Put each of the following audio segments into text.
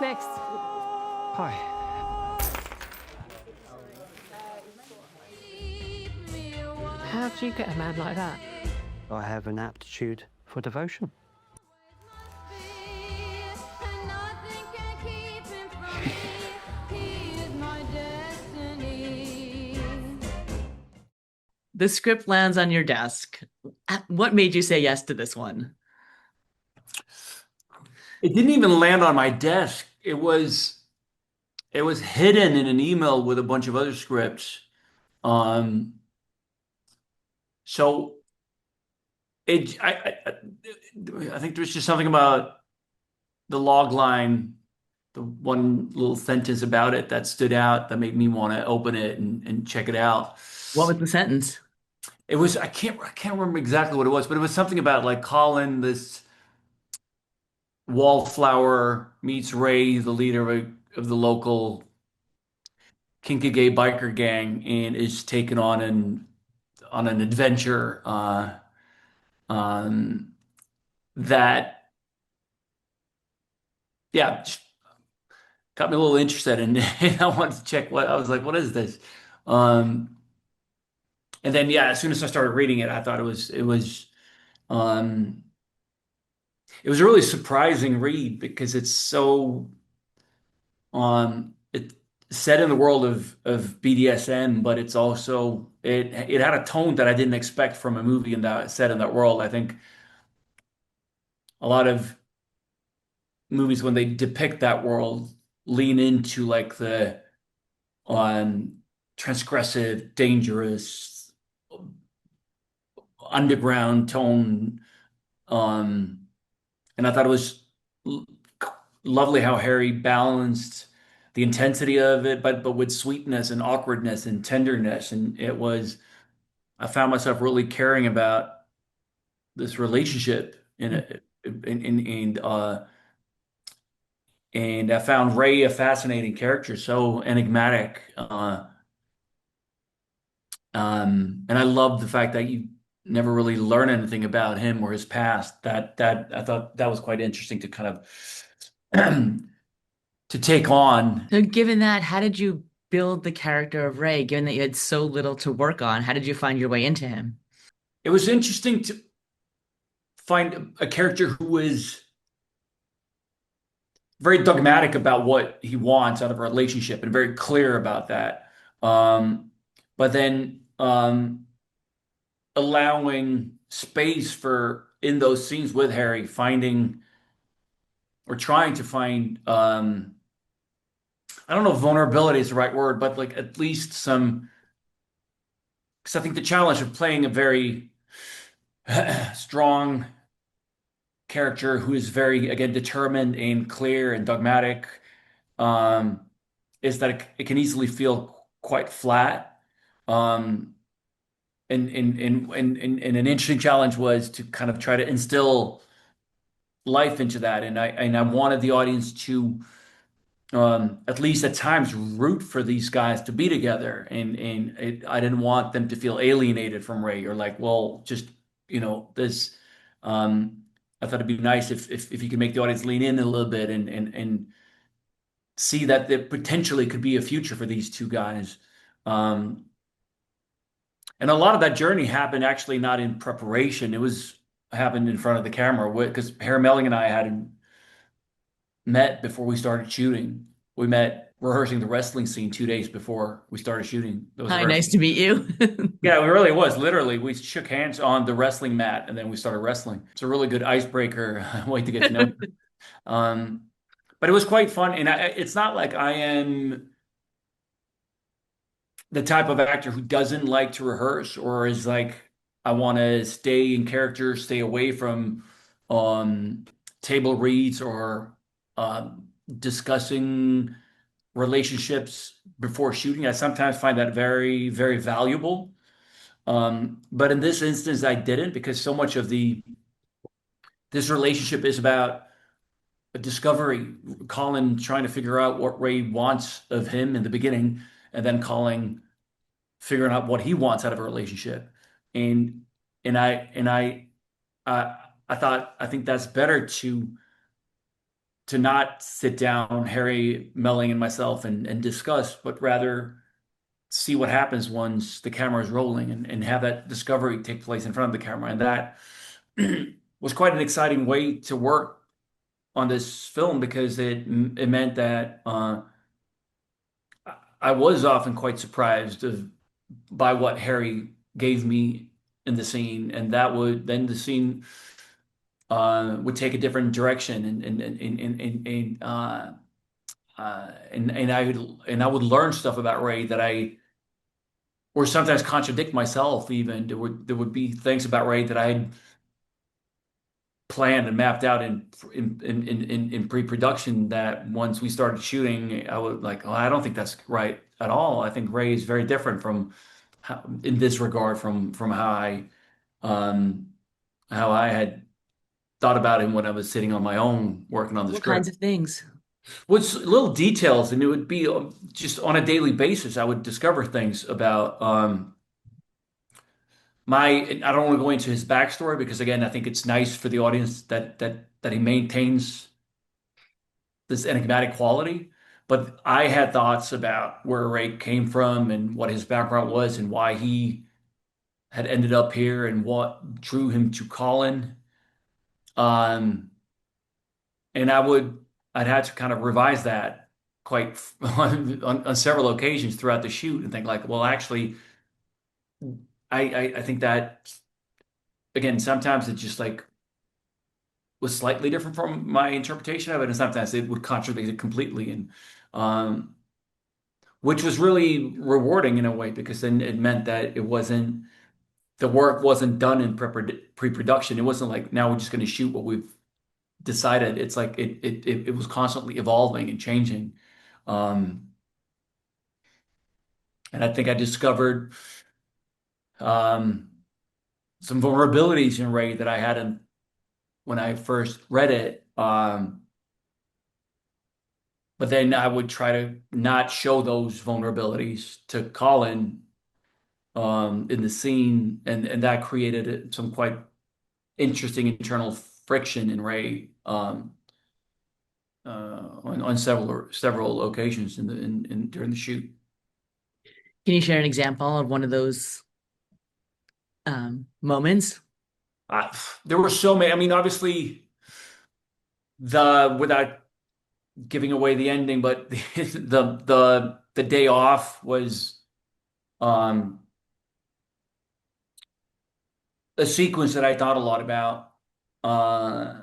next? Hi. How do you get a man like that? I have an aptitude for devotion. The script lands on your desk. What made you say yes to this one? It didn't even land on my desk. It was hidden in an email with a bunch of other scripts. Um, so I think there's just something about the log line, the one little sentence about it that stood out that made me want to open it and check it out. What was the sentence? It was I can't remember exactly what it was, but it was something about like Colin, this wallflower, meets Ray, the leader of the local kinky gay biker gang, and is taken on an adventure um, that yeah just got me a little interested in and I wanted to check what I was like, what is this? Um, and then yeah, as soon as I started reading it, I thought um, it was a really surprising read because it's so it's set in the world of BDSM, but it's also it had a tone that I didn't expect from a movie in that set in that world. I think a lot of movies when they depict that world lean into like the on transgressive, dangerous, underground tone. Um, and I thought it was lovely how Harry balanced the intensity of it, but with sweetness and awkwardness and tenderness. And I found myself really caring about this relationship in it. And I found Ray a fascinating character, so enigmatic. And I love the fact that you never really learn anything about him or his past. That I thought that was quite interesting to kind of to take on. So given that, how did you build the character of Ray, given that you had so little to work on? How did you find your way into him? It was interesting to find a character who is very dogmatic about what he wants out of a relationship and very clear about that. But then allowing space for in those scenes with Harry finding or trying to find I don't know if vulnerability is the right word, but like at least some because I think the challenge of playing a very strong character who is very again determined and clear and dogmatic um, is that it can easily feel quite flat. Um, and an interesting challenge was to kind of try to instill life into that, and I wanted the audience to at least at times root for these guys to be together, I didn't want them to feel alienated from Ray or like, well, just this. Um, I thought it'd be nice if you could make the audience lean in a little bit and see that there potentially could be a future for these two guys. Um, and a lot of that journey happened actually not in preparation. It was happened in front of the camera because Harry Melling and I hadn't met before we started shooting. We met rehearsing the wrestling scene 2 days before we started shooting. Hi, nice to meet you. Yeah, it really was. Literally, we shook hands on the wrestling mat and then we started wrestling. It's a really good icebreaker way to get to know you. But it was quite fun. And it's not like I am the type of actor who doesn't like to rehearse or is like, I want to stay in character, stay away from table reads or discussing relationships before shooting. I sometimes find that very, very valuable. But in this instance, I didn't because so much of this relationship is about a discovery. Colin trying to figure out what Ray wants of him in the beginning, and then Colin figuring out what he wants out of a relationship. And and I and I I think that's better to to not sit down, Harry, Melling, and myself and discuss, but rather see what happens once the camera is rolling and have that discovery take place in front of the camera. And that was quite an exciting way to work on this film because it meant that I was often quite surprised by what Harry gave me in the scene, and that would then the scene would take a different direction, and I would learn stuff about Ray that I or sometimes contradict myself. Even there would be things about Ray that I had planned and mapped out in pre-production that once we started shooting, I was like, oh, I don't think that's right at all. I think Ray is very different from in this regard from um how I had thought about him when I was sitting on my own working on the What kinds script. of things? With little details, and it would be just on a daily basis, I would discover things about I don't want to go into his backstory because again, I think it's nice for the audience that he maintains this enigmatic quality. But I had thoughts about where Ray came from and what his background was and why he had ended up here and what drew him to Colin. Um, and I'd had to kind of revise that quite on several occasions throughout the shoot and think like, well, actually, I think that again, sometimes it just like was slightly different from my interpretation of it, and sometimes it would contradict it completely, and um, which was really rewarding in a way because then it meant that it wasn't the work wasn't done in pre-production. It wasn't like now we're just going to shoot what we've decided. It's like it was constantly evolving and changing, um, and I think I discovered um, some vulnerabilities in Ray that I hadn't when I first read it. But then I would try to not show those vulnerabilities to Colin in the scene, and that created some quite interesting internal friction in Ray on several occasions in during the shoot. Can you share an example of one of those moments? There were so many. I mean, obviously, the without giving away the ending, but the day off was um, a sequence that I thought a lot about. Uh,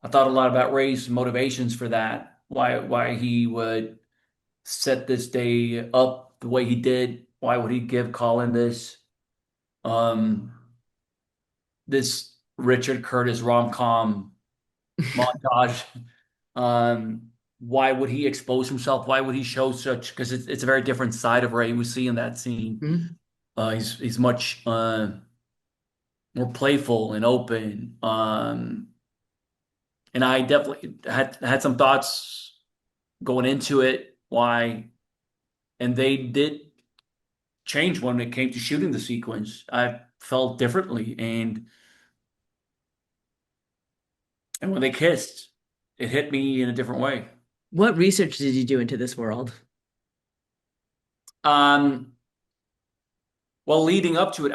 I thought a lot about Ray's motivations for that. Why he would set this day up the way he did. Why would he give Colin um this Richard Curtis rom-com montage? Why would he expose himself? Why would he show such? Because it's a very different side of Ray we see in that scene. Hmm? He's much more playful and open. And I definitely had some thoughts going into it. Why? And they did change when it came to shooting the sequence. I felt differently, and when they kissed, it hit me in a different way. What research did you do into this world? Um, well, leading up to it,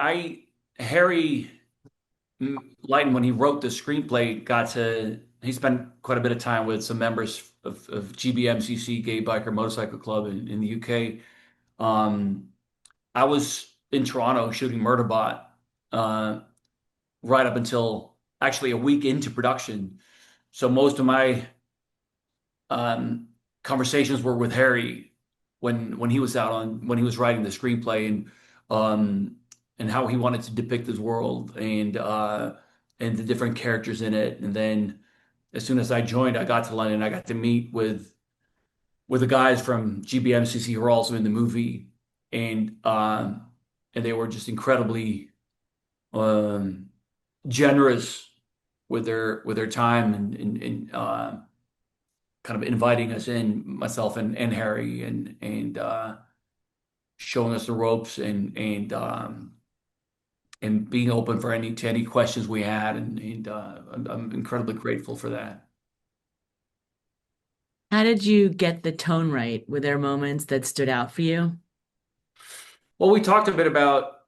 Harry Lighton, when he wrote the screenplay, he spent quite a bit of time with some members of GBMCC, Gay Biker Motorcycle Club in the UK. Um, I was in Toronto shooting Murderbot uh, right up until actually a week into production. So most of my um, conversations were with Harry when he was when he was writing the screenplay um, and how he wanted to depict his world and the different characters in it. And then as soon as I joined, I got to London. I got to meet with the guys from GBMCC who are also in the movie, and they were just incredibly um, generous with their time and kind of inviting us in, myself and Harry, and showing us the ropes and being open for any questions we had, and I'm incredibly grateful for that. How did you get the tone right? Were there moments that stood out for you? Well, we talked a bit about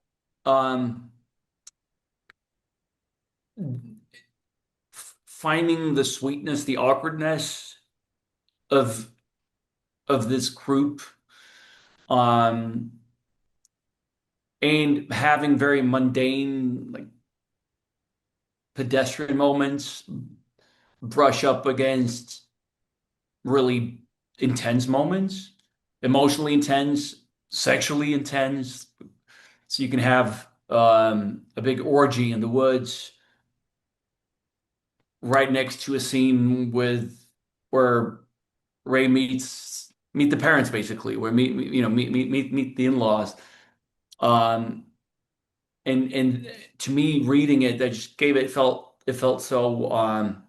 um, finding the sweetness, the awkwardness of this group, um, and having very mundane, like pedestrian moments brush up against really intense moments, emotionally intense, sexually intense. So you can have a big orgy in the woods right next to a scene with where Ray meet the parents basically, where meet the in-laws. Um, and to me, reading it, that just gave it felt so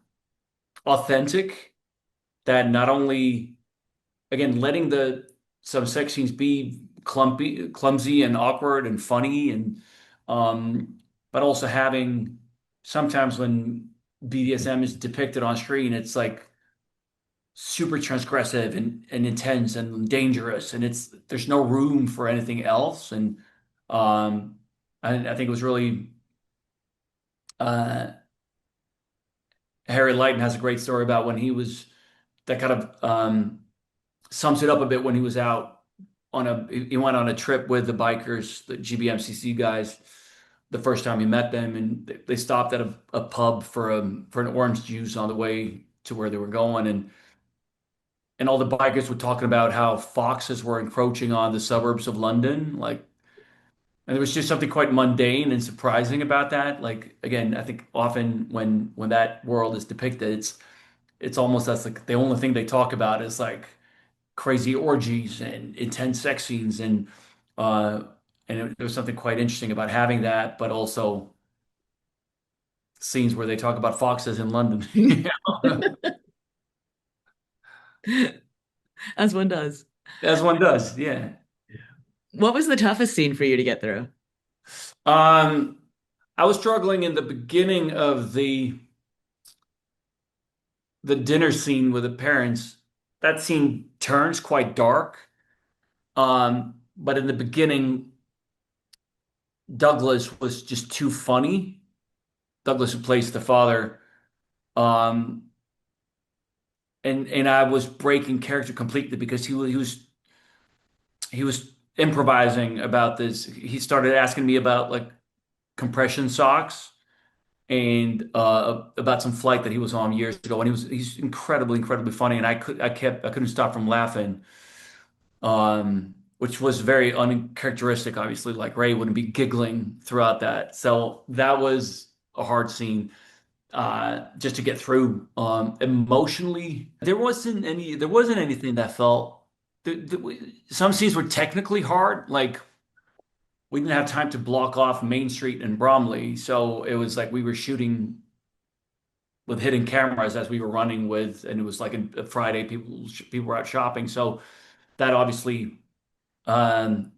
authentic that not only again letting the some sex scenes be clumsy and awkward and funny and um, but also having sometimes when BDSM is depicted on screen, it's like super transgressive and intense and dangerous, and it's there's no room for anything else. And um, I think it was really uh, Harry Lighton has a great story about when he was that kind of sums it up a bit when he was out on he went on a trip with the bikers, the GBMCC guys, the first time he met them, and they stopped at a pub for an orange juice on the way to where they were going, and all the bikers were talking about how foxes were encroaching on the suburbs of London, like, and there was just something quite mundane and surprising about that. Like, again, I think often when that world is depicted, it's almost that's like the only thing they talk about is like crazy orgies and intense sex scenes, uh there was something quite interesting about having that, but also scenes where they talk about foxes in London. As one does. As one does, yeah. What was the toughest scene for you to get through? Um, I was struggling in the beginning of the dinner scene with the parents. That scene turns quite dark. But in the beginning, Douglas was just too funny. Douglas, who plays the father, um, and I was breaking character completely because he was improvising about this. He started asking me about like compression socks and about some flight that he was on years ago, and he's incredibly funny, and I couldn't stop from laughing, which was very uncharacteristic. Obviously, like Ray wouldn't be giggling throughout that, so that was a hard scene just to get through. Emotionally, there wasn't anything that felt. Some scenes were technically hard, like we didn't have time to block off Main Street and Bromley, so it was like we were shooting with hidden cameras as we were running with, and it was like a Friday, people were out shopping, so that obviously um,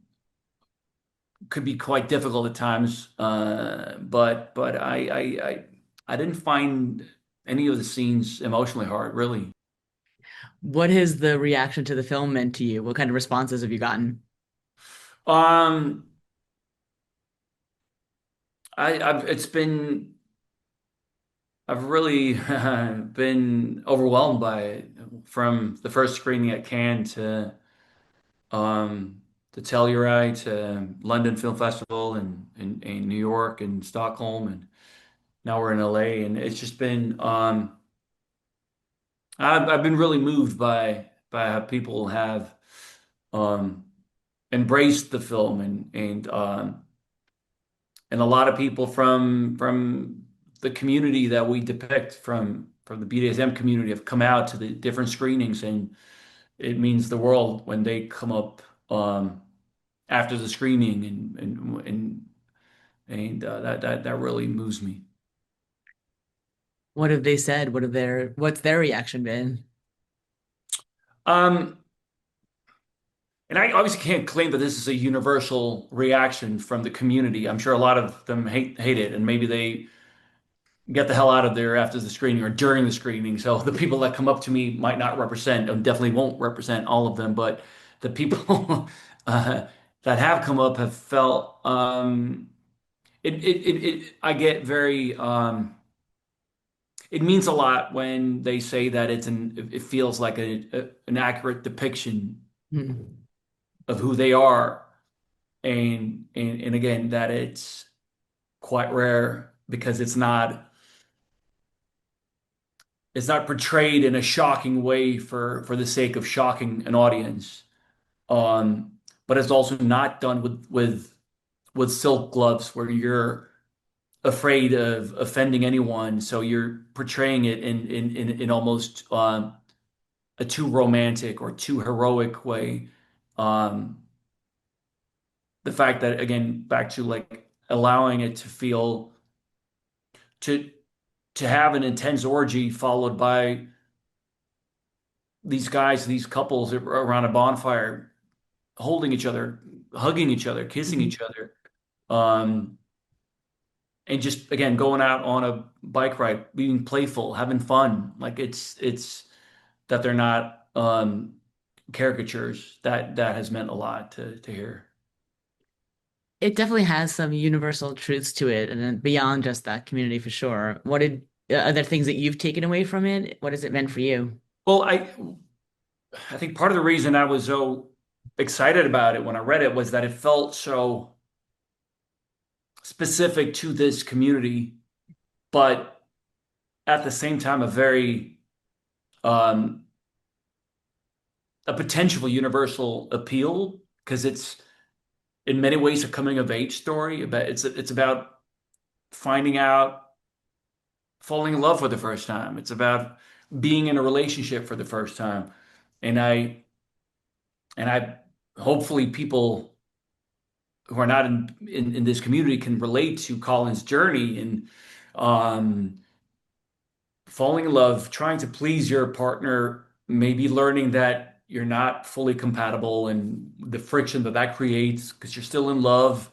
could be quite difficult at times. But I didn't find any of the scenes emotionally hard, really. What has the reaction to the film meant to you? What kind of responses have you gotten? Um, I've it's been I've really been overwhelmed by it from the first screening at Cannes to Telluride to London Film Festival and New York and Stockholm, and now we're in LA, and it's just been I've been really moved by how people have um embraced the film, and a lot of people from the community that we depict from the BDSM community have come out to the different screenings, and it means the world when they come up after the screening, and that really moves me. What have they said? What's their reaction been? Um, and I obviously can't claim that this is a universal reaction from the community. I'm sure a lot of them hate it, and maybe get the hell out of there after the screening or during the screening. So the people that come up to me might not represent, definitely won't represent all of them, but the people uh, that have come up have felt I get very it means a lot when they say that it feels like an accurate depiction Hmm. of who they are, and again that it's quite rare because it's not portrayed in a shocking way for the sake of shocking an audience. But it's also not done with silk gloves where you're afraid of offending anyone, so you're portraying it in almost a too romantic or too heroic way. Um, the fact that again, back to like allowing it to feel to to have an intense orgy followed by these guys, these couples around a bonfire, holding each other, hugging each other, kissing Hmm. each other, um, and just again going out on a bike ride, being playful, having fun. Like it's that they're not caricatures. That has meant a lot to hear. It definitely has some universal truths to it, and then beyond just that community for sure. What did other things that you've taken away from it? What has it meant for you? Well, I think part of the reason I was so excited about it when I read it was that it felt so specific to this community, but at the same time um, a potential universal appeal because it's in many ways a coming of age story. It's about finding out, falling in love for the first time. It's about being in a relationship for the first time, and I hopefully people who are not in this community can relate to Colin's journey and um, falling in love, trying to please your partner, maybe learning that you're not fully compatible and the friction that creates because you're still in love,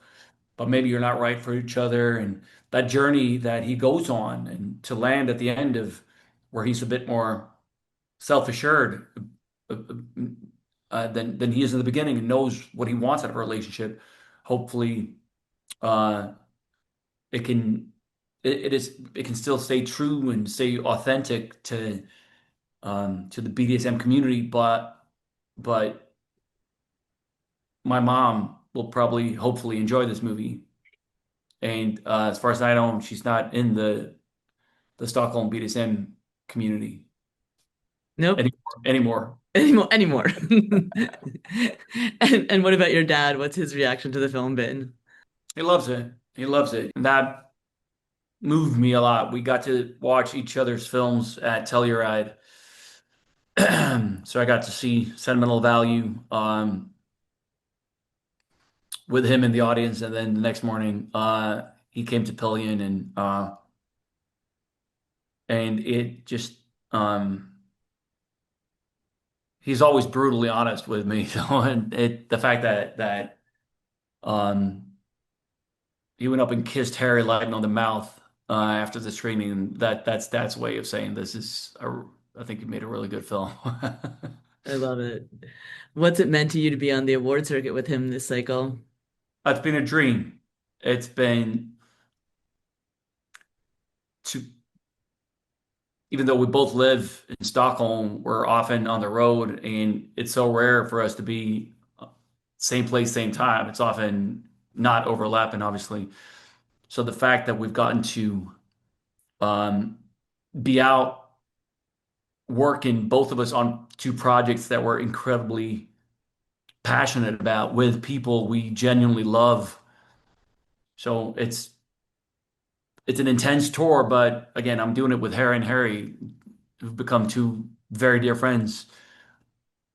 but maybe you're not right for each other. And that journey that he goes on and to land at the end of where he's a bit more self-assured uh, than he is in the beginning and knows what he wants out of a relationship. Hopefully, uh, it can it can still stay true and stay authentic to the BDSM community, but my mom will probably hopefully enjoy this movie. And as far as I know, she's not in the Stockholm BDSM community Nope. anymore. Anymore. And what about your dad? What's his reaction to the film been? He loves it. He loves it. And that moved me a lot. We got to watch each other's films at Telluride. So I got to see Sentimental Value with him in the audience, and then the next morning he came to Pillion and it just he's always brutally honest with me. So and the fact that um he went up and kissed Harry Lydon on the mouth after the screening, that's Dad's way of saying this is I think you made a really good film. I love it. What's it meant to you to be on the award circuit with him this cycle? It's been a dream. It's been to even though we both live in Stockholm, we're often on the road, and it's so rare for us to be same place, same time. It's often not overlapping, obviously. So the fact that we've gotten to um, be out working, both of us on two projects that we're incredibly passionate about with people we genuinely love. So it's an intense tour, but again, I'm doing it with Harry and Harry, who've become two very dear friends.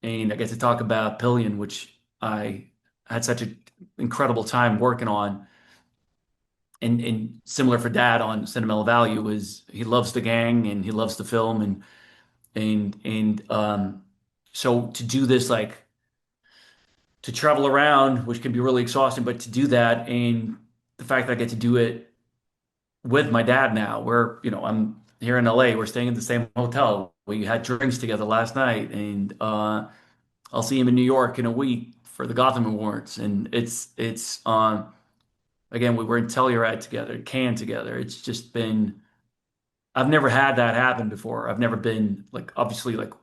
And I get to talk about Pillion, which I had such an incredible time working on. And similar for Dad on Sentimental Value is he loves the gang and he loves the film and so to do this like to travel around, which can be really exhausting, but to do that and the fact that I get to do it with my dad now. I'm here in LA. We're staying in the same hotel. We had drinks together last night, and I'll see him in New York in a week for the Gotham Awards. And it's again, we were in Telluride together, Cannes together. It's just been I've never had that happen before. I've never been like obviously like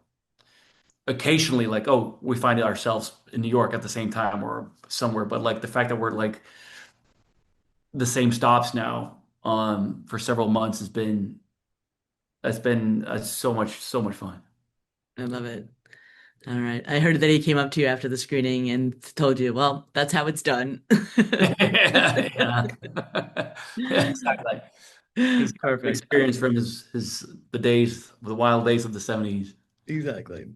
occasionally like, oh, we find ourselves in New York at the same time or somewhere, but like the fact that we're like the same stops now for several months has been so much fun. I love it. All right. I heard that he came up to you after the screening and told you, well, that's how it's done. Yeah. Yeah, exactly. He's got Perfect. experience from his the wild days of the 70s. Exactly.